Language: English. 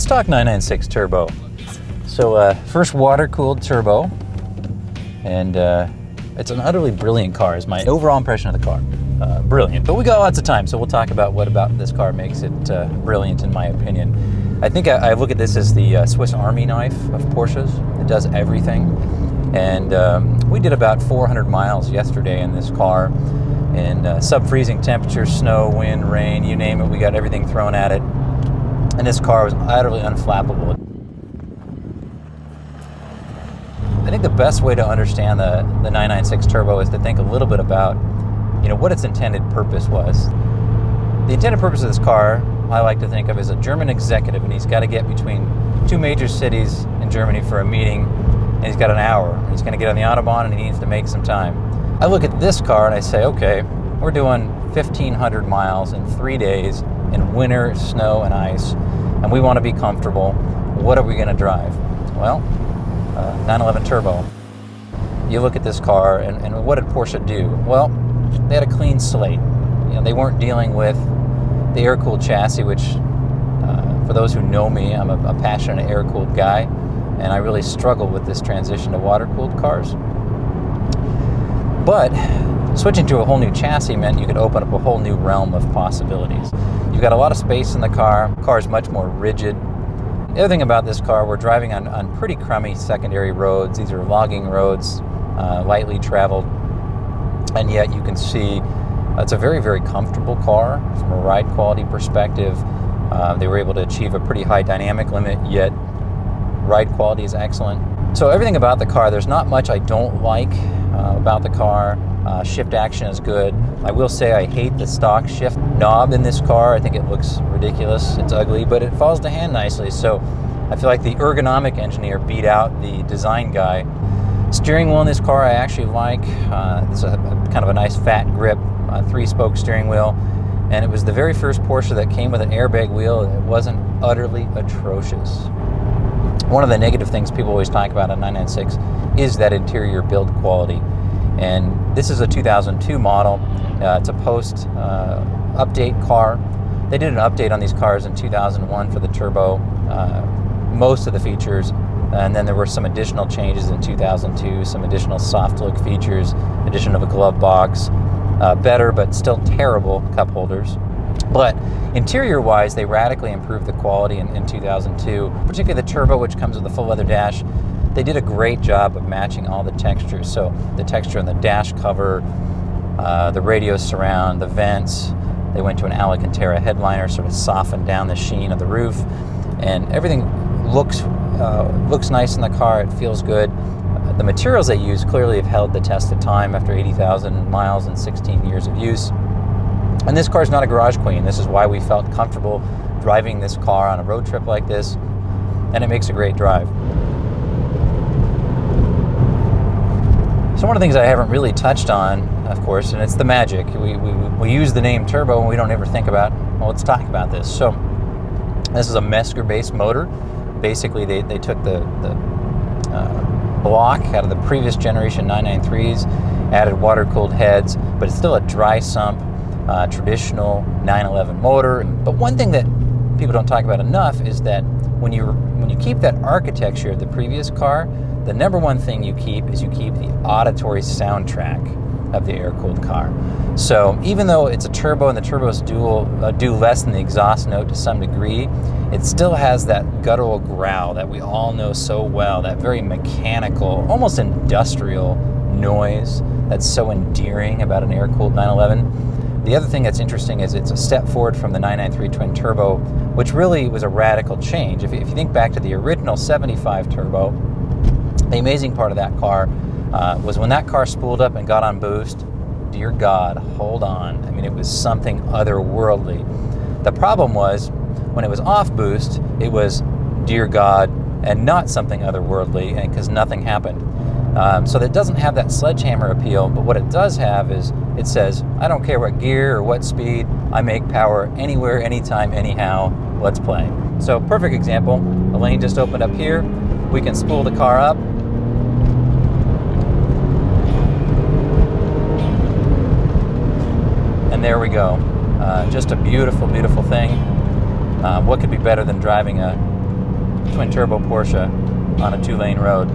let's talk 996 turbo. So first water-cooled turbo, and it's an utterly brilliant car is my overall impression of the car. Brilliant, but we got lots of time, so we'll talk about what about this car makes it brilliant in my opinion. I think I look at this as the Swiss Army knife of Porsches. It does everything, and we did about 400 miles yesterday in this car, in sub-freezing temperatures, snow, wind, rain, you name it, we got everything thrown at it, and this car was utterly unflappable. I think the best way to understand the 996 turbo is to think a little bit about, what its intended purpose was. The intended purpose of this car, I like to think of as a German executive, and he's got to get between two major cities in Germany for a meeting, and he's got an hour. He's going to get on the Autobahn, and he needs to make some time. I look at this car and I say, okay, we're doing 1,500 miles in 3 days in winter, snow, and ice, and we want to be comfortable. What are we going to drive? Well, 911 turbo. You look at this car, and what did Porsche do? Well, they had a clean slate. They weren't dealing with the air-cooled chassis, which, for those who know me, I'm a passionate air-cooled guy, and I really struggle with this transition to water-cooled cars. But switching to a whole new chassis meant you could open up a whole new realm of possibilities. You've got a lot of space in the car. The car is much more rigid. The other thing about this car, we're driving on pretty crummy secondary roads. These are logging roads, lightly traveled, and yet you can see it's a very, very comfortable car from a ride quality perspective. They were able to achieve a pretty high dynamic limit, yet ride quality is excellent. So everything about the car, there's not much I don't like about the car. Shift action is good. I will say I hate the stock shift knob in this car. I think it looks ridiculous. It's ugly, but it falls to hand nicely. So I feel like the ergonomic engineer beat out the design guy. Steering wheel in this car I actually like. It's a kind of a nice fat grip, 3-spoke steering wheel. And it was the very first Porsche that came with an airbag wheel. It wasn't utterly atrocious. One of the negative things people always talk about on 996 is that interior build quality. And this is a 2002 model. It's a post-update car. They did an update on these cars in 2001 for the turbo, most of the features, and then there were some additional changes in 2002, some additional soft look features, addition of a glove box, better but still terrible cup holders. But interior-wise, they radically improved the quality in 2002, particularly the turbo, which comes with a full leather dash. They did a great job of matching all the textures. So the texture on the dash cover, the radio surround, the vents. They went to an Alcantara headliner, sort of softened down the sheen of the roof, and everything looks nice in the car. It feels good. The materials they use clearly have held the test of time after 80,000 miles and 16 years of use. And this car is not a garage queen. This is why we felt comfortable driving this car on a road trip like this, and it makes a great drive. So one of the things I haven't really touched on, of course, and it's the magic. We use the name turbo and we don't ever think about, well, let's talk about this. So this is a Mesker-based motor. Basically, they took the block out of the previous generation 993s, added water-cooled heads, but it's still a dry sump, traditional 911 motor. But one thing that people don't talk about enough is that when you keep that architecture of the previous car, the number one thing you keep is you keep the auditory soundtrack of the air-cooled car. So even though it's a turbo and the turbos do less than the exhaust note to some degree, it still has that guttural growl that we all know so well, that very mechanical, almost industrial noise that's so endearing about an air-cooled 911. The other thing that's interesting is it's a step forward from the 993 twin turbo, which really was a radical change. If you think back to the original 75 turbo, the amazing part of that car was when that car spooled up and got on boost, dear God, hold on. I mean, it was something otherworldly. The problem was, when it was off boost, it was, dear God, and not something otherworldly, because nothing happened. So that doesn't have that sledgehammer appeal, but what it does have is, it says, I don't care what gear or what speed, I make power anywhere, anytime, anyhow, let's play. So perfect example, a lane just opened up here, we can spool the car up, and there we go. Just a beautiful, beautiful thing. What could be better than driving a twin-turbo Porsche on a 2-lane road.